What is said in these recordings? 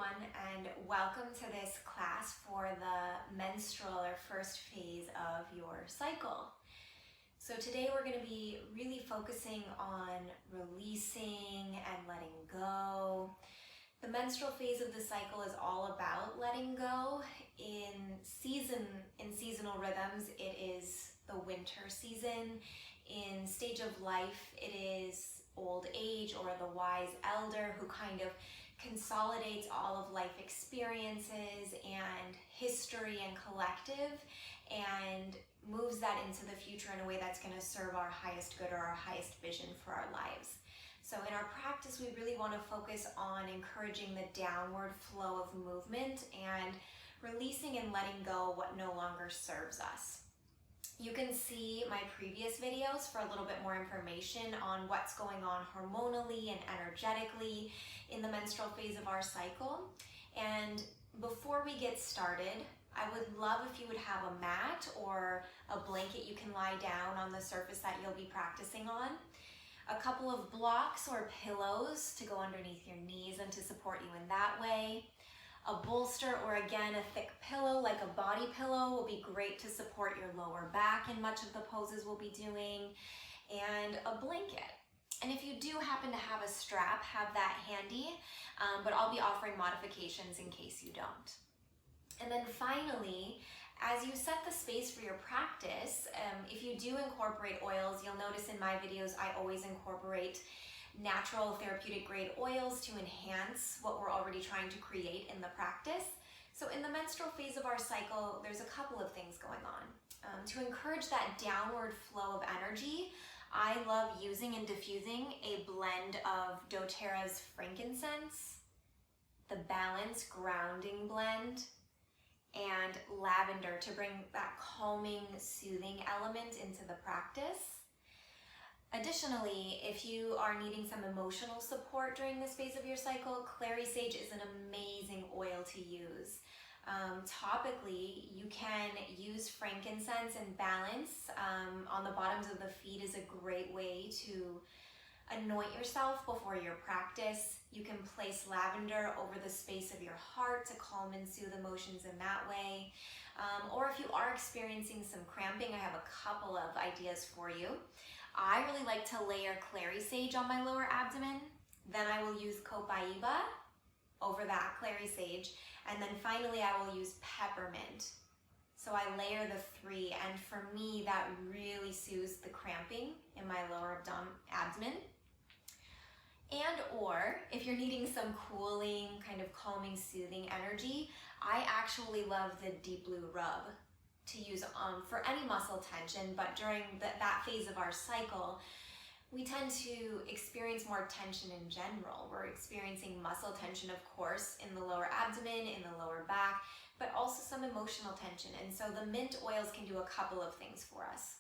everyone, and welcome to this class for the menstrual or first phase of your cycle. So today we're going to be really focusing on releasing and letting go. The menstrual phase of the cycle is all about letting go. In seasonal rhythms, it is the winter season. In stage of life, it is old age or the wise elder who kind of consolidates all of life experiences and history and collective and moves that into the future in a way that's going to serve our highest good or our highest vision for our lives. So in our practice, we really want to focus on encouraging the downward flow of movement and releasing and letting go what no longer serves us. You can see my previous videos for a little bit more information on what's going on hormonally and energetically in the menstrual phase of our cycle. And before we get started, I would love if you would have a mat or a blanket you can lie down on the surface that you'll be practicing on, a couple of blocks or pillows to go underneath your knees and to support you in that way. A bolster or again a thick pillow like a body pillow will be great to support your lower back in much of the poses we'll be doing, and a blanket. And if you do happen to have a strap, have that handy, but I'll be offering modifications in case you don't. And then finally, as you set the space for your practice, if you do incorporate oils, you'll notice in my videos I always incorporate natural therapeutic grade oils to enhance what we're already trying to create in the practice. So in the menstrual phase of our cycle, there's a couple of things going on. To encourage that downward flow of energy, I love using and diffusing a blend of doTERRA's frankincense, the Balance grounding blend, and lavender to bring that calming, soothing element into the practice. Additionally, if you are needing some emotional support during this phase of your cycle, clary sage is an amazing oil to use. Topically, you can use frankincense and Balance on the bottoms of the feet is a great way to anoint yourself before your practice. You can place lavender over the space of your heart to calm and soothe emotions in that way. Or if you are experiencing some cramping, I have a couple of ideas for you. I really like to layer clary sage on my lower abdomen. Then I will use copaiba over that clary sage. And then finally I will use peppermint. So I layer the three, and for me that really soothes the cramping in my lower abdomen. And or if you're needing some cooling, kind of calming, soothing energy, I actually love the deep blue rub to use for any muscle tension, but during that phase of our cycle, we tend to experience more tension in general. We're experiencing muscle tension, of course, in the lower abdomen, in the lower back, but also some emotional tension. And so the mint oils can do a couple of things for us.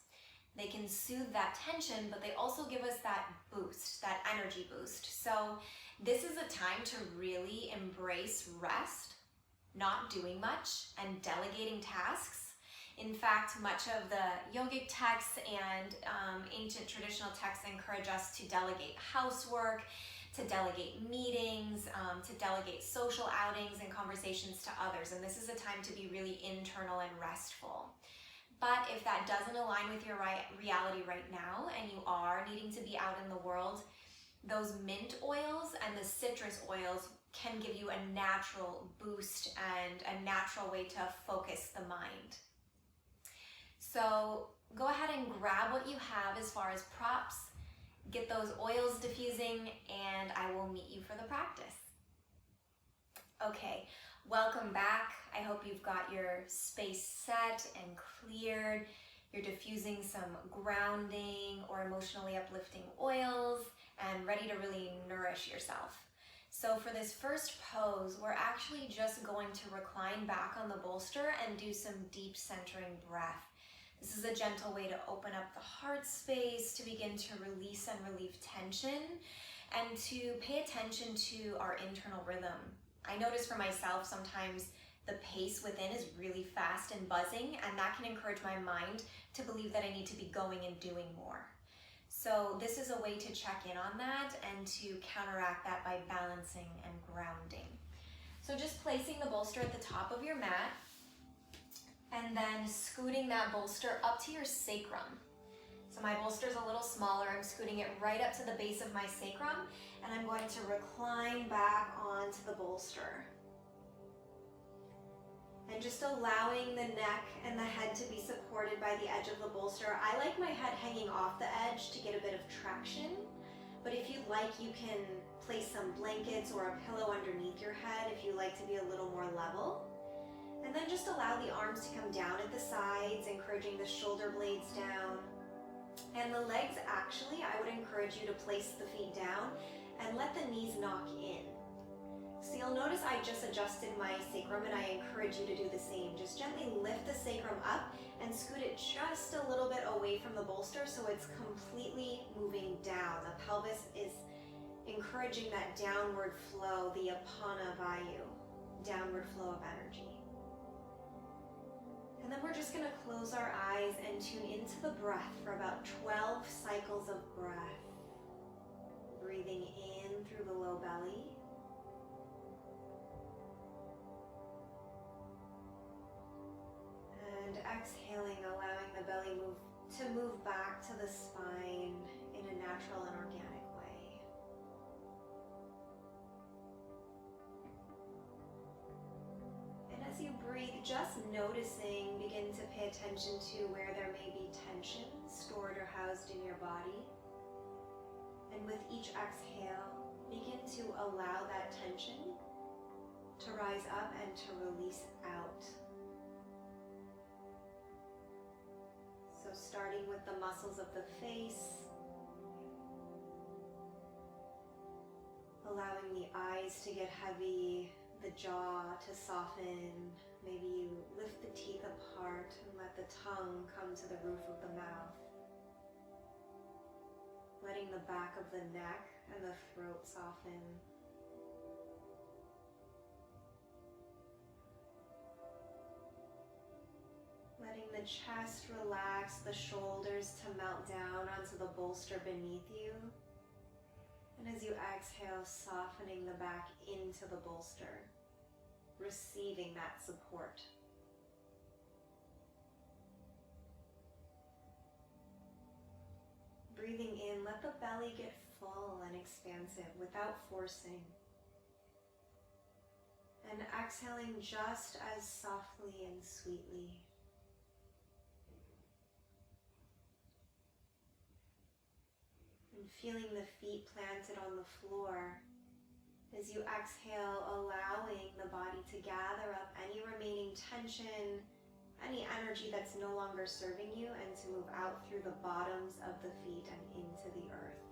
They can soothe that tension, but they also give us that boost, that energy boost. So this is a time to really embrace rest, not doing much, and delegating tasks. In fact, much of the yogic texts and ancient traditional texts encourage us to delegate housework, to delegate meetings, to delegate social outings and conversations to others. And this is a time to be really internal and restful. But if that doesn't align with your reality right now and you are needing to be out in the world, those mint oils and the citrus oils can give you a natural boost and a natural way to focus the mind. So go ahead and grab what you have as far as props, get those oils diffusing, and I will meet you for the practice. Okay, welcome back. I hope you've got your space set and cleared. You're diffusing some grounding or emotionally uplifting oils and ready to really nourish yourself. So for this first pose, we're actually just going to recline back on the bolster and do some deep centering breath. This is a gentle way to open up the heart space, to begin to release and relieve tension, and to pay attention to our internal rhythm. I notice for myself sometimes the pace within is really fast and buzzing, and that can encourage my mind to believe that I need to be going and doing more. So this is a way to check in on that and to counteract that by balancing and grounding. So just placing the bolster at the top of your mat and then scooting that bolster up to your sacrum. So my bolster is a little smaller. I'm scooting it right up to the base of my sacrum, and I'm going to recline back onto the bolster. And just allowing the neck and the head to be supported by the edge of the bolster. I like my head hanging off the edge to get a bit of traction, but if you'd like, you can place some blankets or a pillow underneath your head if you like to be a little more level. And then just allow the arms to come down at the sides, encouraging the shoulder blades down. And the legs, actually, I would encourage you to place the feet down and let the knees knock in. So you'll notice I just adjusted my sacrum, and I encourage you to do the same. Just gently lift the sacrum up and scoot it just a little bit away from the bolster so it's completely moving down. The pelvis is encouraging that downward flow, the apana vayu, downward flow of energy. And then we're just going to close our eyes and tune into the breath for about 12 cycles of breath. Breathing in through the low belly. And exhaling, allowing the belly to move back to the spine in a natural and organic way. And as you breathe, just noticing, begin to pay attention to where there may be tension stored or housed in your body. And with each exhale, begin to allow that tension to rise up and to release out. So starting with the muscles of the face, allowing the eyes to get heavy, the jaw to soften. Maybe you lift the teeth apart and let the tongue come to the roof of the mouth. Letting the back of the neck and the throat soften. Letting the chest relax, the shoulders to melt down onto the bolster beneath you. And as you exhale, softening the back into the bolster, receiving that support. Breathing in, let the belly get full and expansive without forcing. And exhaling just as softly and sweetly. And feeling the feet planted on the floor. As you exhale, allowing the body to gather up any remaining tension, any energy that's no longer serving you, and to move out through the bottoms of the feet and into the earth.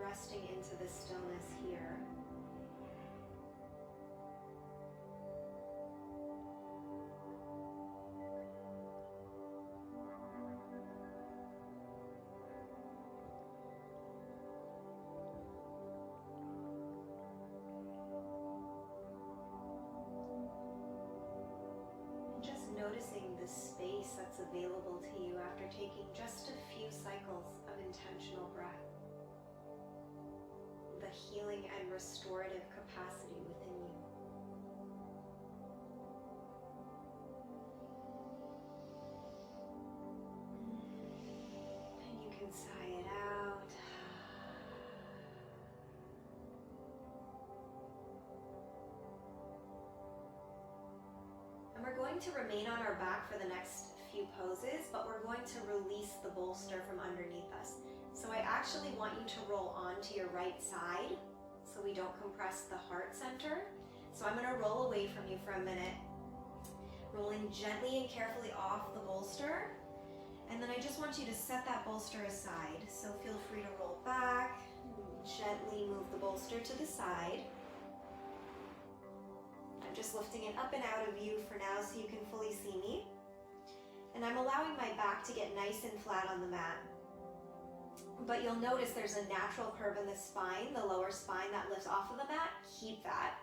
Resting into the stillness here. Noticing the space that's available to you after taking just a few cycles of intentional breath. The healing and restorative capacity within you. And you can sigh it out. And we're going to remain on our back for the next few poses, but we're going to release the bolster from underneath us. So I actually want you to roll onto your right side so we don't compress the heart center. So I'm going to roll away from you for a minute, rolling gently and carefully off the bolster. And then I just want you to set that bolster aside. So feel free to roll back, gently move the bolster to the side. I'm just lifting it up and out of view for now so you can fully see me. And I'm allowing my back to get nice and flat on the mat. But you'll notice there's a natural curve in the spine, the lower spine that lifts off of the mat. Keep that.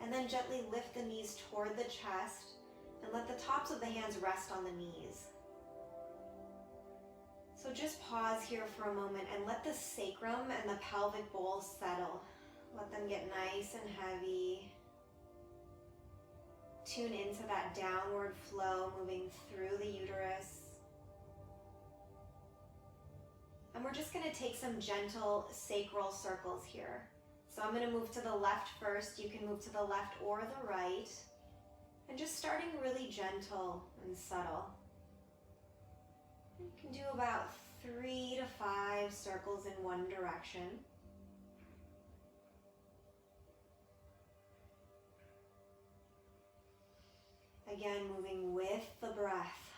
And then gently lift the knees toward the chest And let the tops of the hands rest on the knees. So just pause here for a moment and let the sacrum and the pelvic bowl settle. Let them get nice and heavy. Tune into that downward flow moving through the uterus. And we're just going to take some gentle sacral circles here. So I'm going to move to the left first. You can move to the left or the right. And just starting really gentle and subtle. You can do about 3 to 5 circles in one direction. Again, moving with the breath,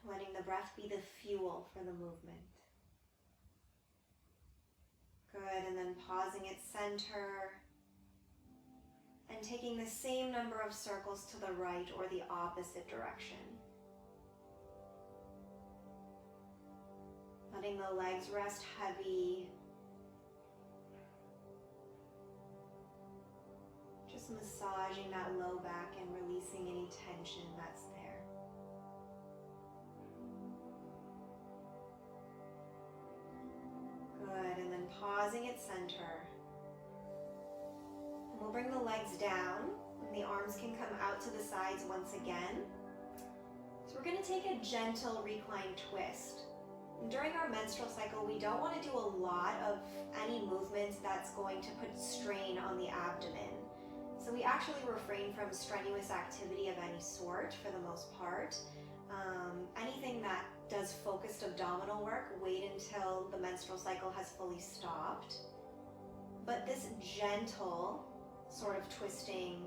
letting the breath be the fuel for the movement. Good, and then pausing at center and taking the same number of circles to the right or the opposite direction. Letting the legs rest heavy. Just massaging that low back and releasing any tension that's there. Good, and then pausing at center. And we'll bring the legs down, and the arms can come out to the sides once again. So we're going to take a gentle recline twist. During our menstrual cycle, we don't want to do a lot of any movements that's going to put strain on the abdomen. So we actually refrain from strenuous activity of any sort for the most part. Anything that does focused abdominal work, wait until the menstrual cycle has fully stopped. But this gentle sort of twisting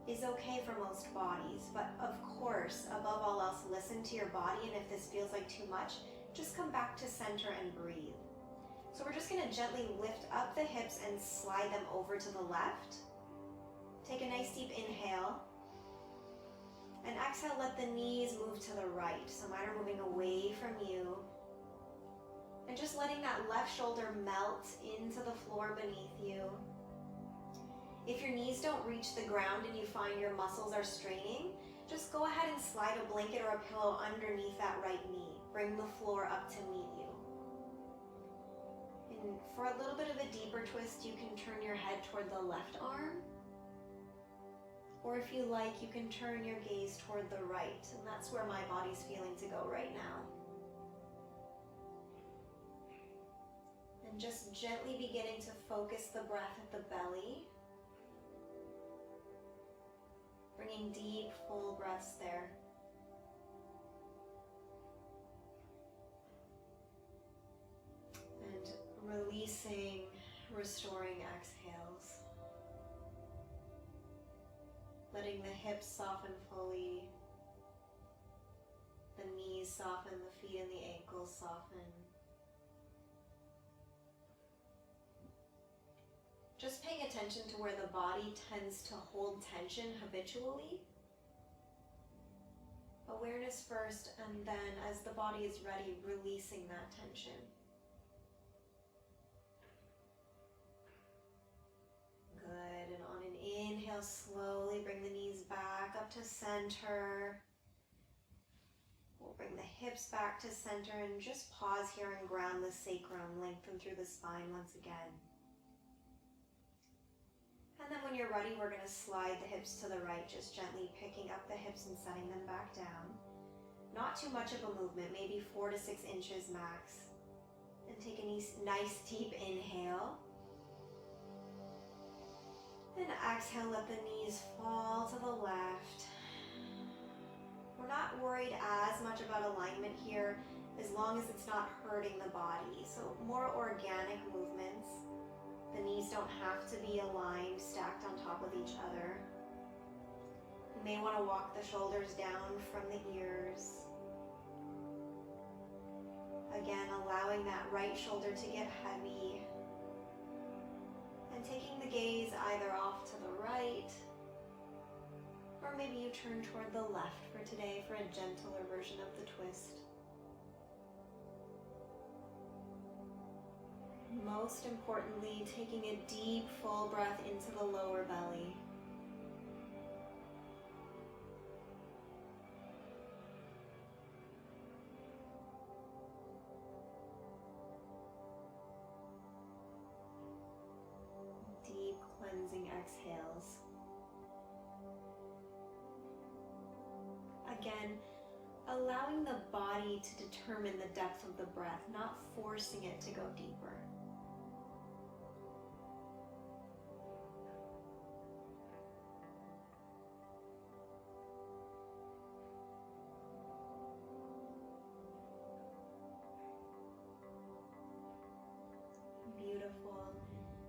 is okay for most bodies. But of course, above all else, listen to your body, and if this feels like too much, just come back to center and breathe. So we're just going to gently lift up the hips and slide them over to the left. Take a nice deep inhale. And exhale, let the knees move to the right. So mine are moving away from you. And just letting that left shoulder melt into the floor beneath you. If your knees don't reach the ground and you find your muscles are straining, just go ahead and slide a blanket or a pillow underneath that right knee. Bring the floor up to meet you. And for a little bit of a deeper twist, you can turn your head toward the left arm. Or if you like, you can turn your gaze toward the right. And that's where my body's feeling to go right now. And just gently beginning to focus the breath at the belly. Bringing deep, full breaths there. And releasing, restoring exhales. Letting the hips soften fully. The knees soften, the feet and the ankles soften. Just paying attention to where the body tends to hold tension habitually. Awareness first, and then as the body is ready, releasing that tension. Good, and on an inhale, slowly bring the knees back up to center. We'll bring the hips back to center and just pause here and ground the sacrum, lengthen through the spine once again. And then when you're ready, we're going to slide the hips to the right, just gently picking up the hips and setting them back down. Not too much of a movement, maybe 4 to 6 inches max. And take a nice deep inhale. And exhale, let the knees fall to the left. We're not worried as much about alignment here as long as it's not hurting the body. So more organic movements. The knees don't have to be aligned, stacked on top of each other. You may want to walk the shoulders down from the ears. Again, allowing that right shoulder to get heavy. And taking the gaze either off to the right, or maybe you turn toward the left for today for a gentler version of the twist. Most importantly, taking a deep, full breath into the lower belly. again, allowing the body to determine the depth of the breath, not forcing it to go deeper. Beautiful.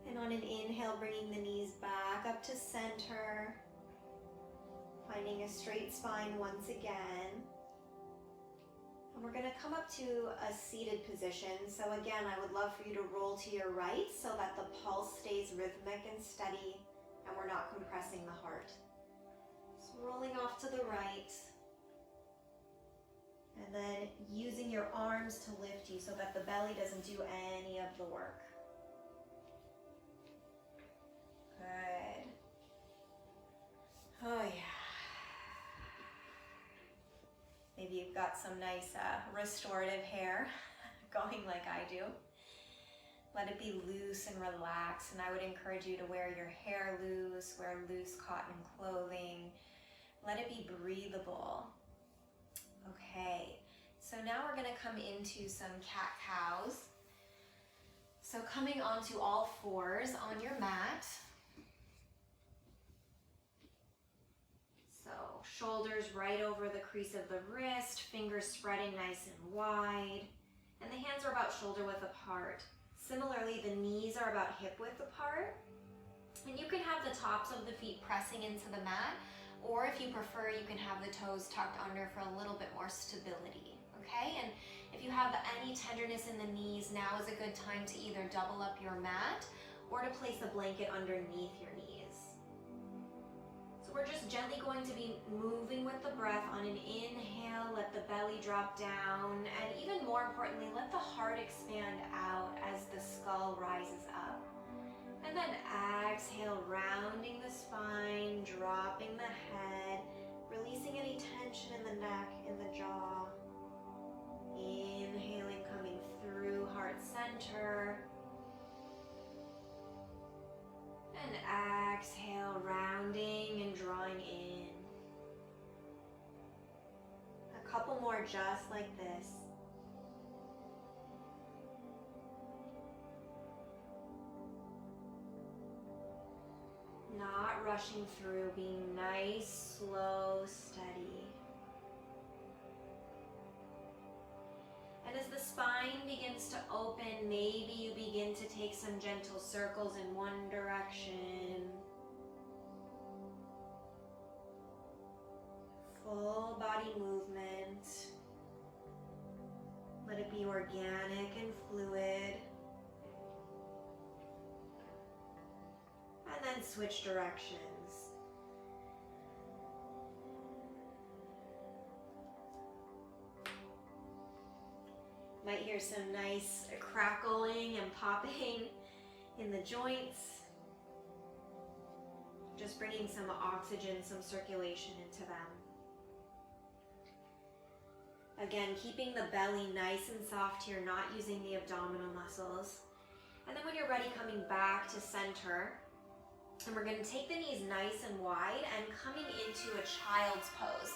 And on an inhale, bringing the knees back up to center, finding a straight spine once again. And we're going to come up to a seated position. So again, I would love for you to roll to your right so that the pulse stays rhythmic and steady and we're not compressing the heart. So rolling off to the right. And then using your arms to lift you so that the belly doesn't do any of the work. Good. Oh yeah. Maybe you've got some nice restorative hair going like I do. Let it be loose and relaxed, and I would encourage you to wear your hair loose, wear loose cotton clothing. Let it be breathable. Okay, so now we're gonna come into some cat-cows. So coming onto all fours on your mat. So shoulders right over the crease of the wrist, fingers spreading nice and wide, and the hands are about shoulder width apart. Similarly, the knees are about hip width apart, and you can have the tops of the feet pressing into the mat, or if you prefer, you can have the toes tucked under for a little bit more stability, okay? And if you have any tenderness in the knees, now is a good time to either double up your mat or to place a blanket underneath your knees. So we're just gently going to be moving with the breath. On an inhale, let the belly drop down, and even more importantly, let the heart expand out as the skull rises up. And then exhale, rounding the spine, dropping the head, releasing any tension in the neck, in the jaw. Inhaling, coming through heart center. And exhale, rounding and drawing in. A couple more just like this. Not rushing through, being nice, slow, steady. And as the spine begins to open, maybe you begin to take some gentle circles in one direction. Full body movement. Let it be organic and fluid. And then switch directions. Might hear some nice crackling and popping in the joints. Just bringing some oxygen, some circulation into them. Again, keeping the belly nice and soft here, not using the abdominal muscles. And then when you're ready, coming back to center. And we're going to take the knees nice and wide and coming into a child's pose.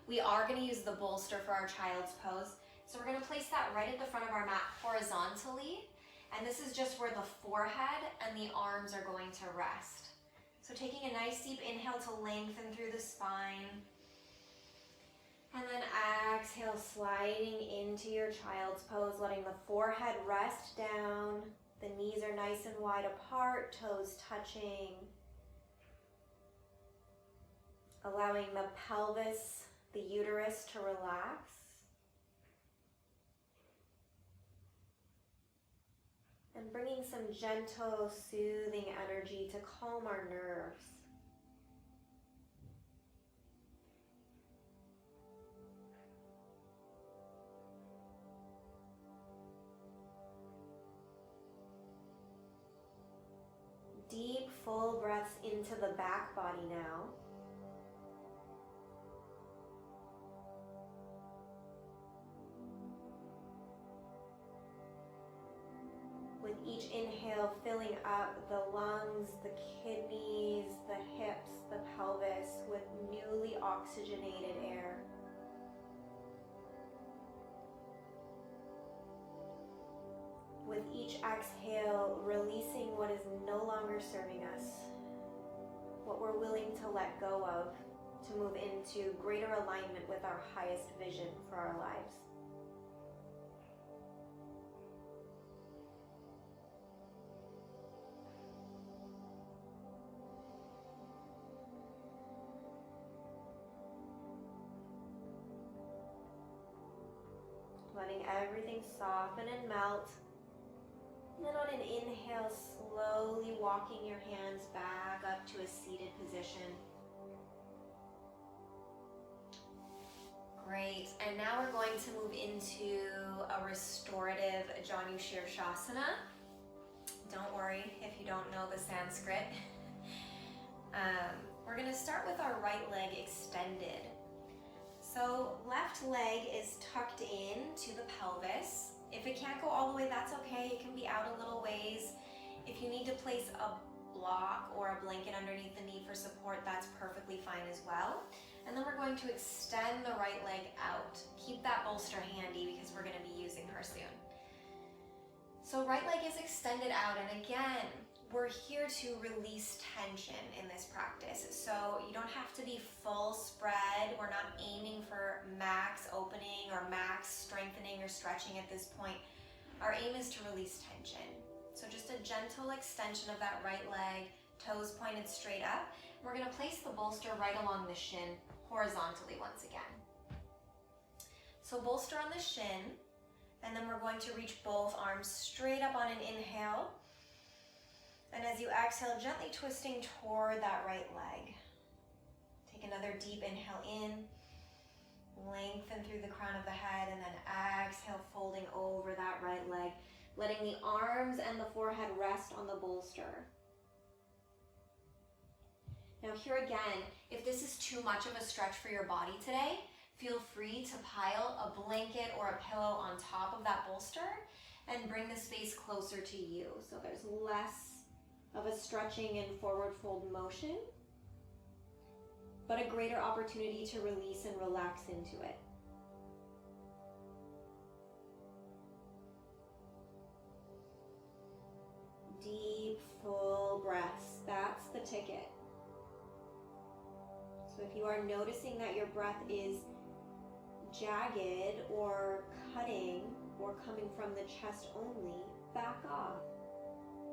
We are going to use the bolster for our child's pose. So we're going to place that right at the front of our mat horizontally. And this is just where the forehead and the arms are going to rest. So taking a nice deep inhale to lengthen through the spine. And then exhale, sliding into your child's pose, letting the forehead rest down. The knees are nice and wide apart, toes touching. Allowing the pelvis, the uterus to relax. And bringing some gentle, soothing energy to calm our nerves. Deep, full breaths into the back body now. With each inhale, filling up the lungs, the kidneys, the hips, the pelvis with newly oxygenated air. with each exhale, releasing what is no longer serving us, what we're willing to let go of to move into greater alignment with our highest vision for our lives. Letting everything soften and melt. And then on an inhale, slowly walking your hands back up to a seated position. Great, and now we're going to move into a restorative Janu Shirshasana. Don't worry if you don't know the Sanskrit. We're going to start with our right leg extended. So left leg is tucked in to the pelvis. If it can't go all the way, that's okay. It can be out a little ways. If you need to place a block or a blanket underneath the knee for support, that's perfectly fine as well. And then we're going to extend the right leg out. Keep that bolster handy because we're going to be using her soon. So right leg is extended out, and again, we're here to release tension in this practice. So you don't have to be full spread. We're not aiming for max opening or max strengthening or stretching at this point. Our aim is to release tension. So just a gentle extension of that right leg, toes pointed straight up. We're going to place the bolster right along the shin horizontally once again. So bolster on the shin, and then we're going to reach both arms straight up on an inhale. And as you exhale, gently twisting toward that right leg. Take another deep inhale in, lengthen through the crown of the head, and then exhale, folding over that right leg, letting the arms and the forehead rest on the bolster. Now here again, if this is too much of a stretch for your body today, feel free to pile a blanket or a pillow on top of that bolster and bring the space closer to you. So there's less of a stretching and forward fold motion, but a greater opportunity to release and relax into it. Deep, full breaths, that's the ticket. So if you are noticing that your breath is jagged or cutting or coming from the chest only, back off.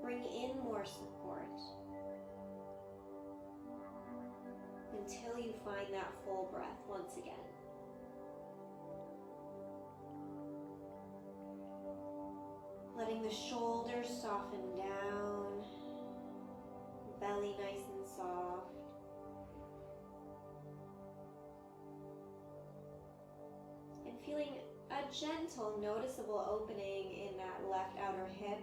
Bring in more support until you find that full breath once again. Letting the shoulders soften down, belly nice and soft. And feeling a gentle, noticeable opening in that left outer hip.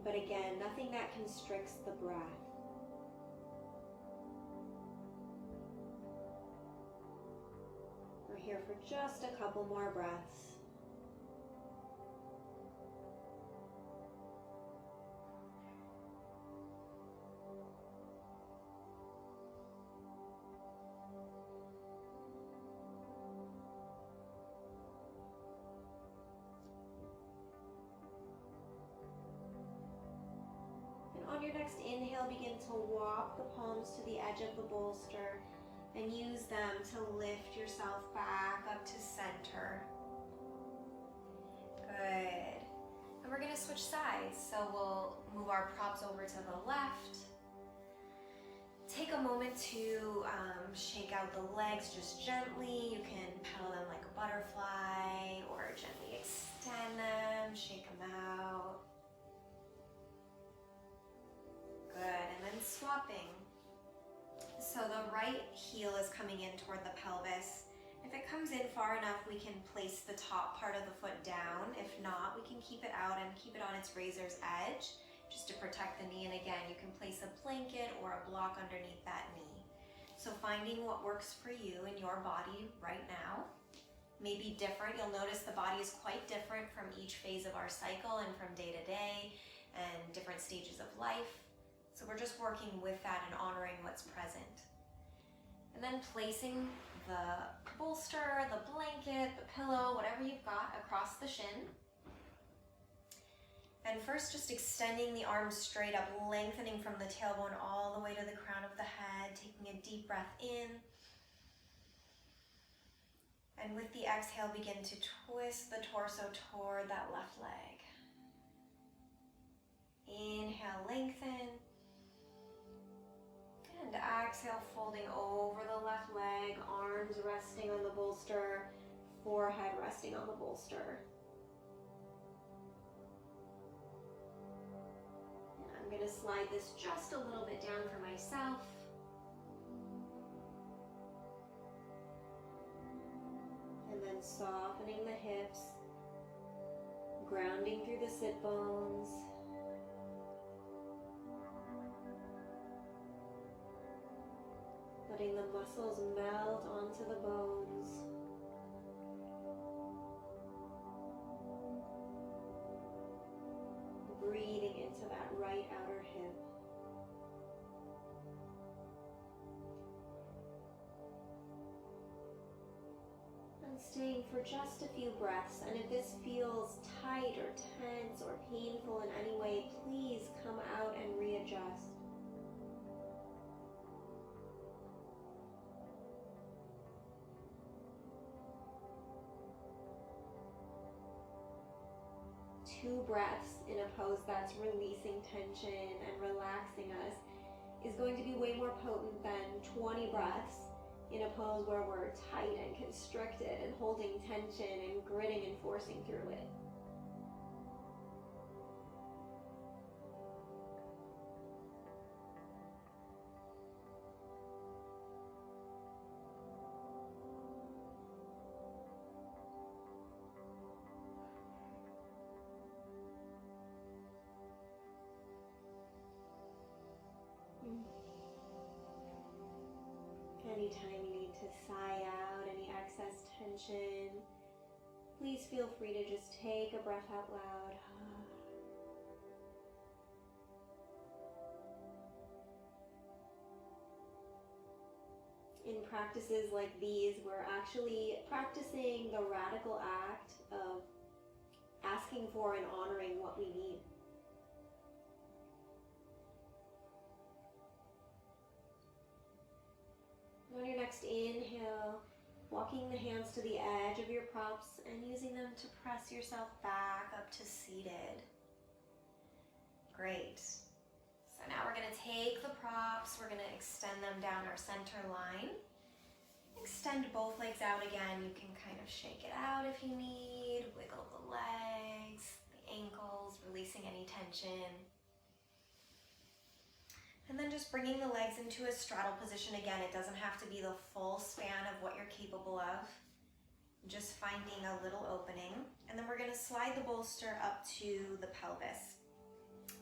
But again, nothing that constricts the breath. We're here for just a couple more breaths. On your next inhale, begin to walk the palms to the edge of the bolster and use them to lift yourself back up to center. Good. And we're going to switch sides. So we'll move our props over to the left. Take a moment to shake out the legs just gently. You can pedal them like a butterfly or gently extend them, shake them out. Good, and then swapping. So the right heel is coming in toward the pelvis. If it comes in far enough, we can place the top part of the foot down. If not, we can keep it out and keep it on its razor's edge just to protect the knee. And again, you can place a blanket or a block underneath that knee. So finding what works for you in your body right now may be different. You'll notice the body is quite different from each phase of our cycle and from day to day and different stages of life. So we're just working with that and honoring what's present. And then placing the bolster, the blanket, the pillow, whatever you've got across the shin. And first, just extending the arms straight up, lengthening from the tailbone all the way to the crown of the head, taking a deep breath in. And with the exhale, begin to twist the torso toward that left leg. Inhale, lengthen. And exhale, folding over the left leg, arms resting on the bolster, forehead resting on the bolster. And I'm going to slide this just a little bit down for myself. And then softening the hips, grounding through the sit bones. Letting the muscles melt onto the bones. Breathing into that right outer hip. And staying for just a few breaths. And if this feels tight or tense or painful in any way, please come out and readjust. Two breaths in a pose that's releasing tension and relaxing us is going to be way more potent than 20 breaths in a pose where we're tight and constricted and holding tension and gritting and forcing through it. Anytime you need to sigh out any excess tension, please feel free to just take a breath out loud. In practices like these, we're actually practicing the radical act of asking for and honoring what we need. On your next inhale, walking the hands to the edge of your props and using them to press yourself back up to seated. Great. So now we're going to take the props, we're going to extend them down our center line. Extend both legs out again. You can kind of shake it out if you need. Wiggle the legs, the ankles, releasing any tension. And then just bringing the legs into a straddle position again. It doesn't have to be the full span of what you're capable of. Just finding a little opening. And then we're going to slide the bolster up to the pelvis.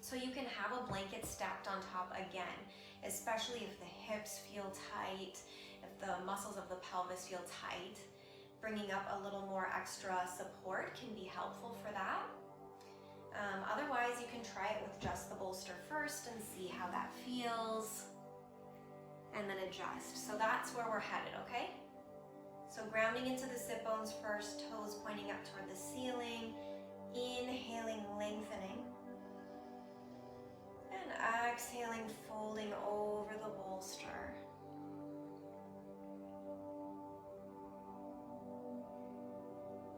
So you can have a blanket stacked on top again, especially if the hips feel tight, if the muscles of the pelvis feel tight. Bringing up a little more extra support can be helpful for that. Otherwise, you can try it with just the bolster first and see how that feels, and then adjust. So that's where we're headed, okay? So grounding into the sit bones first, toes pointing up toward the ceiling, inhaling, lengthening, and exhaling, folding over the bolster.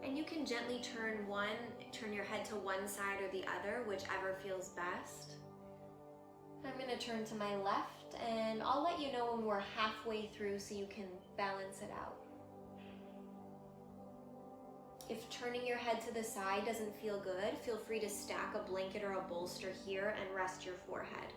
And you can gently turn your head to one side or the other, whichever feels best. I'm going to turn to my left, and I'll let you know when we're halfway through so you can balance it out. If turning your head to the side doesn't feel good, feel free to stack a blanket or a bolster here and rest your forehead.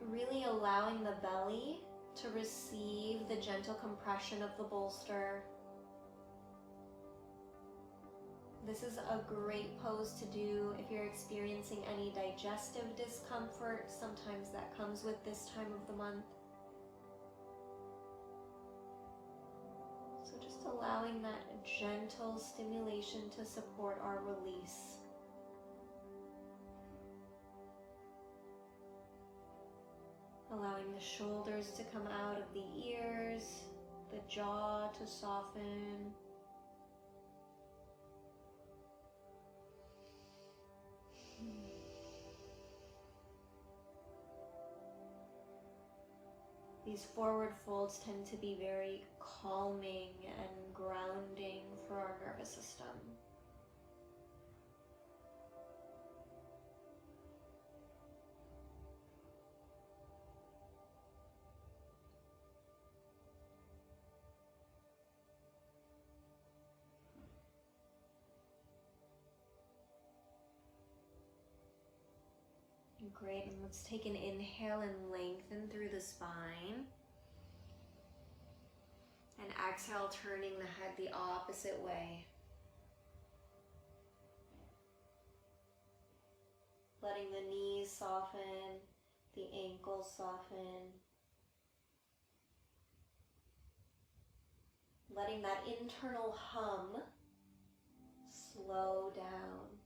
Really allowing the belly to receive the gentle compression of the bolster. This is a great pose to do if you're experiencing any digestive discomfort. Sometimes that comes with this time of the month. So just allowing that gentle stimulation to support our release. Allowing the shoulders to come out of the ears, the jaw to soften. These forward folds tend to be very calming and grounding for our nervous system. Great, and let's take an inhale and lengthen through the spine. And exhale, turning the head the opposite way. Letting the knees soften, the ankles soften. Letting that internal hum slow down.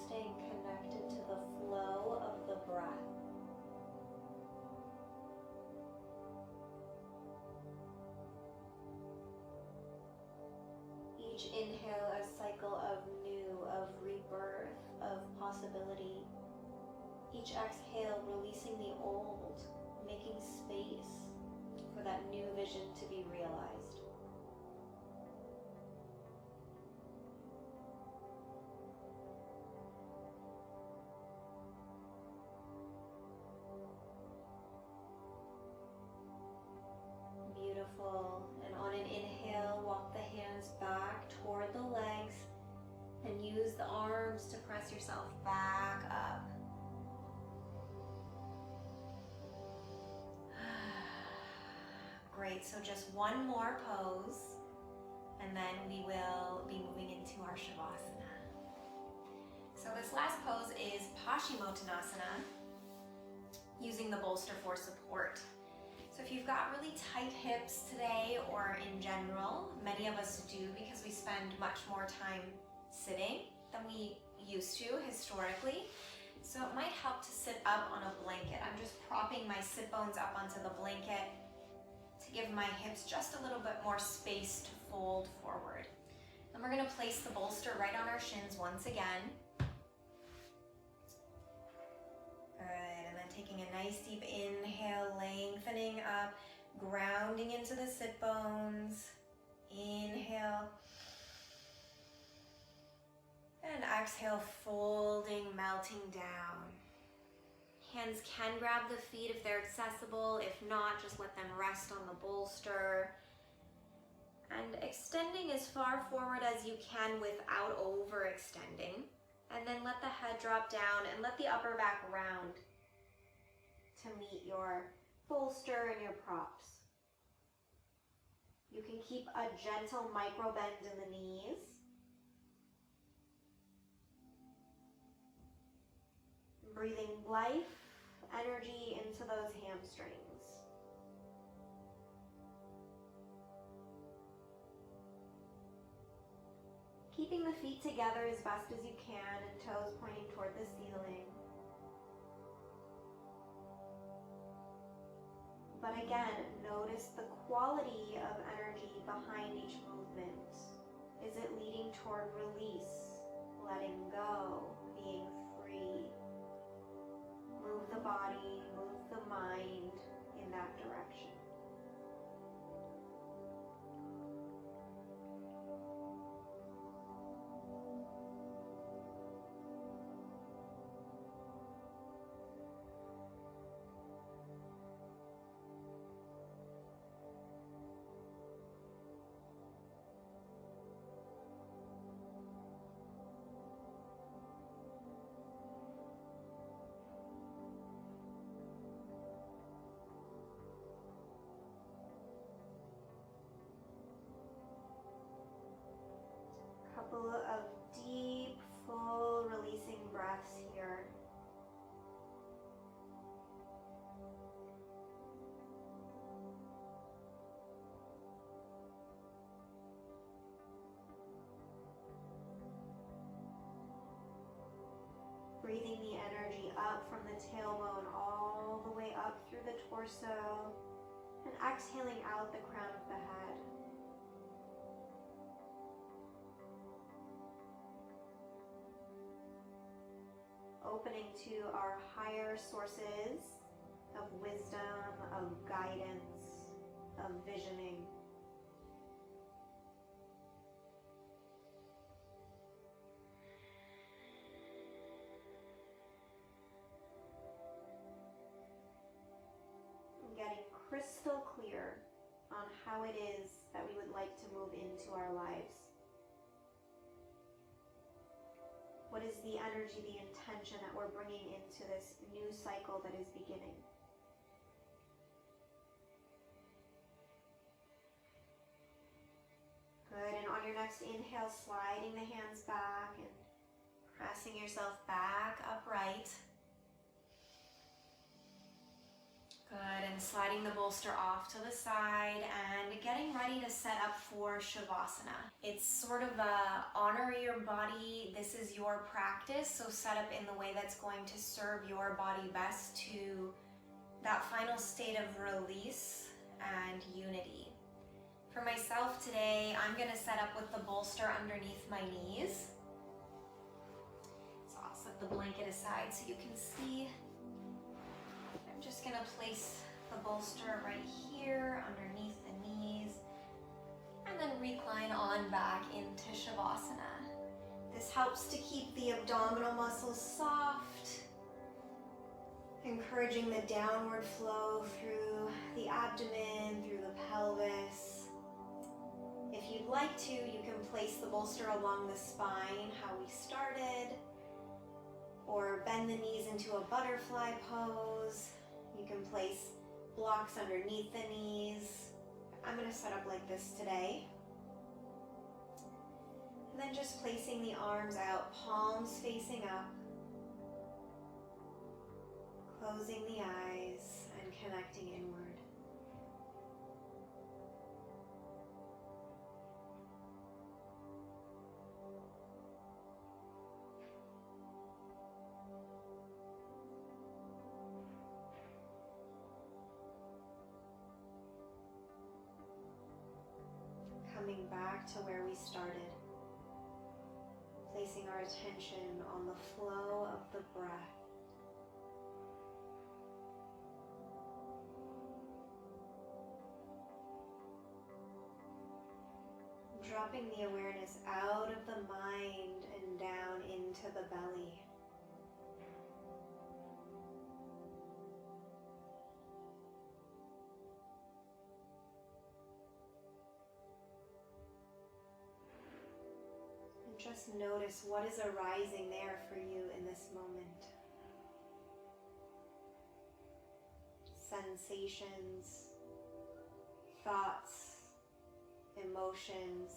Staying connected to the flow of the breath. Each inhale a cycle of new, of rebirth, of possibility. Each exhale releasing the old, making space for that new vision to be realized. Beautiful. And on an inhale, walk the hands back toward the legs and use the arms to press yourself back up. Great, so just one more pose and then we will be moving into our Shavasana. So this last pose is Paschimottanasana, using the bolster for support. So if you've got really tight hips today, or in general, many of us do because we spend much more time sitting than we used to historically. So it might help to sit up on a blanket. I'm just propping my sit bones up onto the blanket to give my hips just a little bit more space to fold forward. And we're gonna place the bolster right on our shins once again. Good, and then taking a nice deep inhale, lengthening up, grounding into the sit bones. Inhale. And exhale, folding, melting down. Hands can grab the feet if they're accessible. If not, just let them rest on the bolster. And extending as far forward as you can without overextending. And then let the head drop down and let the upper back round to meet your bolster and your props. You can keep a gentle micro bend in the knees. Breathing life, energy into those hamstrings. Keeping the feet together as best as you can and toes pointing toward the ceiling. But again, notice the quality of energy behind each movement. Is it leading toward release, letting go, being free? Move the body, move the mind in that direction. up from the tailbone all the way up through the torso, and exhaling out the crown of the head. Opening to our higher sources of wisdom, of guidance, of visioning. Getting crystal clear on how it is that we would like to move into our lives. What is the energy, the intention that we're bringing into this new cycle that is beginning? Good, and on your next inhale, sliding the hands back and pressing yourself back upright. Good, and sliding the bolster off to the side and getting ready to set up for Shavasana. It's sort of a honor your body, this is your practice, so set up in the way that's going to serve your body best to that final state of release and unity. For myself today, I'm going to set up with the bolster underneath my knees. So I'll set the blanket aside so you can see. I'm just going to place the bolster right here underneath the knees and then recline on back into Shavasana. This helps to keep the abdominal muscles soft, encouraging the downward flow through the abdomen, through the pelvis. If you'd like to, you can place the bolster along the spine, how we started, or bend the knees into a butterfly pose. You can place blocks underneath the knees. I'm going to set up like this today. And then just placing the arms out, palms facing up, closing the eyes and connecting inward. Coming back to where we started, placing our attention on the flow of the breath. Dropping the awareness out of the mind and down into the belly. Just notice what is arising there for you in this moment. Sensations, thoughts, emotions.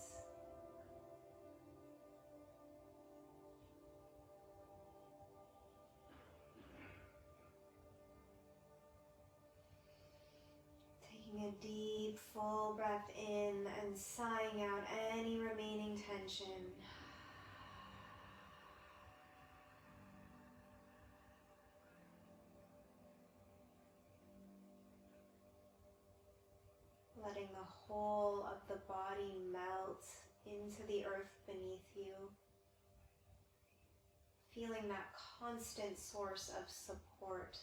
Taking a deep, full breath in and sighing out any remaining tension. Letting the whole of the body melt into the earth beneath you. Feeling that constant source of support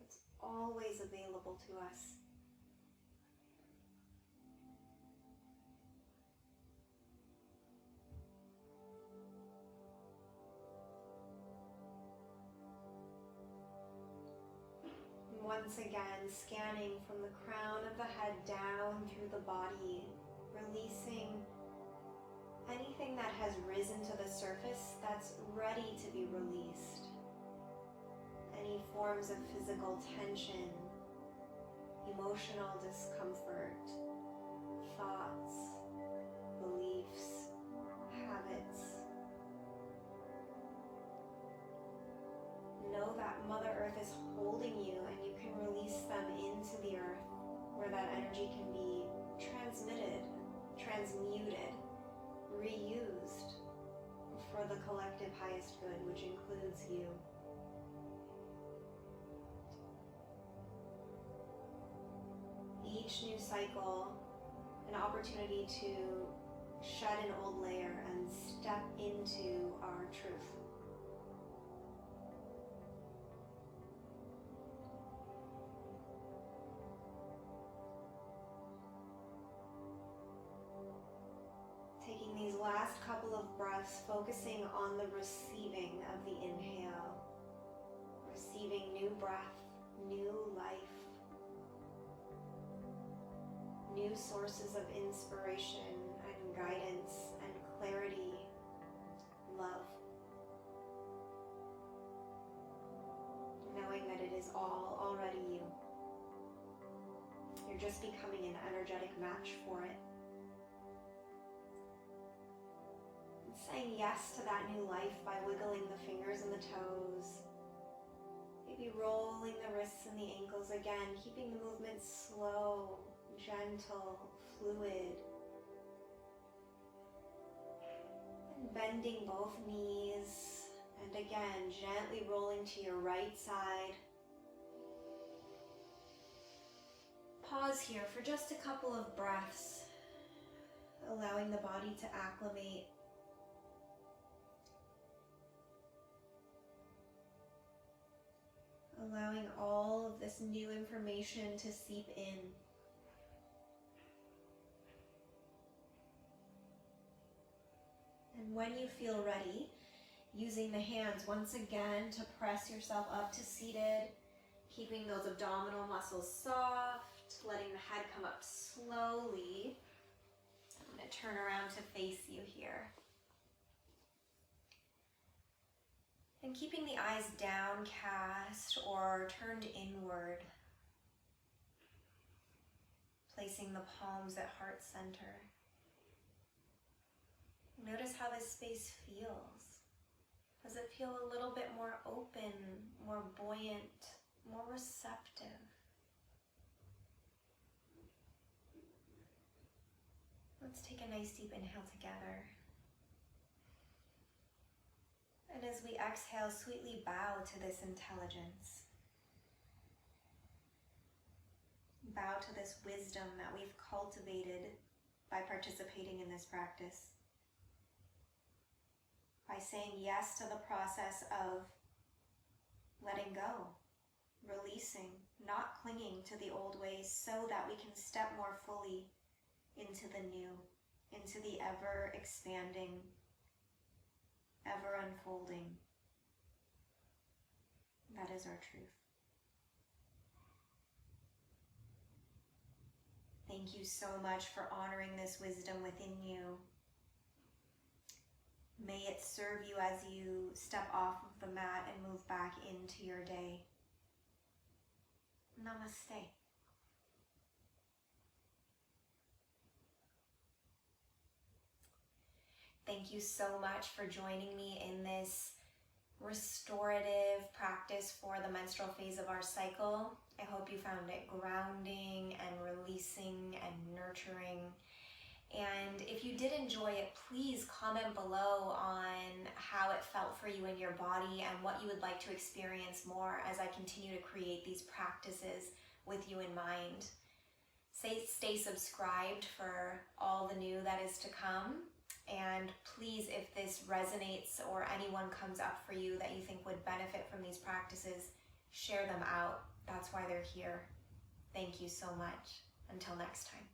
that's always available to us. Once again, scanning from the crown of the head down through the body, releasing anything that has risen to the surface that's ready to be released. Any forms of physical tension, emotional discomfort, thoughts, beliefs, habits. Know that Mother Earth is holding you and you can release them into the earth where that energy can be transmitted, transmuted, reused for the collective highest good, which includes you. each new cycle an opportunity to shed an old layer and step into our truth. Taking these last couple of breaths, focusing on the receiving of the inhale, receiving new breath, new life, new sources of inspiration and guidance and clarity, love. Knowing that it is all already you. You're just becoming an energetic match for it. And saying yes to that new life by wiggling the fingers and the toes. Maybe rolling the wrists and the ankles again, keeping the movement slow, gentle, fluid. And bending both knees, and again, gently rolling to your right side. Pause here for just a couple of breaths, allowing the body to acclimate. Allowing all of this new information to seep in. And when you feel ready, using the hands once again to press yourself up to seated, keeping those abdominal muscles soft, letting the head come up slowly. I'm going to turn around to face you here. And keeping the eyes downcast or turned inward, placing the palms at heart center. Notice how this space feels. Does it feel a little bit more open, more buoyant, more receptive? Let's take a nice deep inhale together. And as we exhale, sweetly bow to this intelligence. Bow to this wisdom that we've cultivated by participating in this practice. By saying yes to the process of letting go, releasing, not clinging to the old ways so that we can step more fully into the new, into the ever expanding, ever unfolding. That is our truth. Thank you so much for honoring this wisdom within you. May it serve you as you step off of the mat and move back into your day. Namaste. Thank you so much for joining me in this restorative practice for the menstrual phase of our cycle. I hope you found it grounding and releasing and nurturing. And if you did enjoy it, please comment below on how it felt for you in your body and what you would like to experience more as I continue to create these practices with you in mind. Stay subscribed for all the new that is to come. And please, if this resonates or anyone comes up for you that you think would benefit from these practices, share them out. That's why they're here. Thank you so much. Until next time.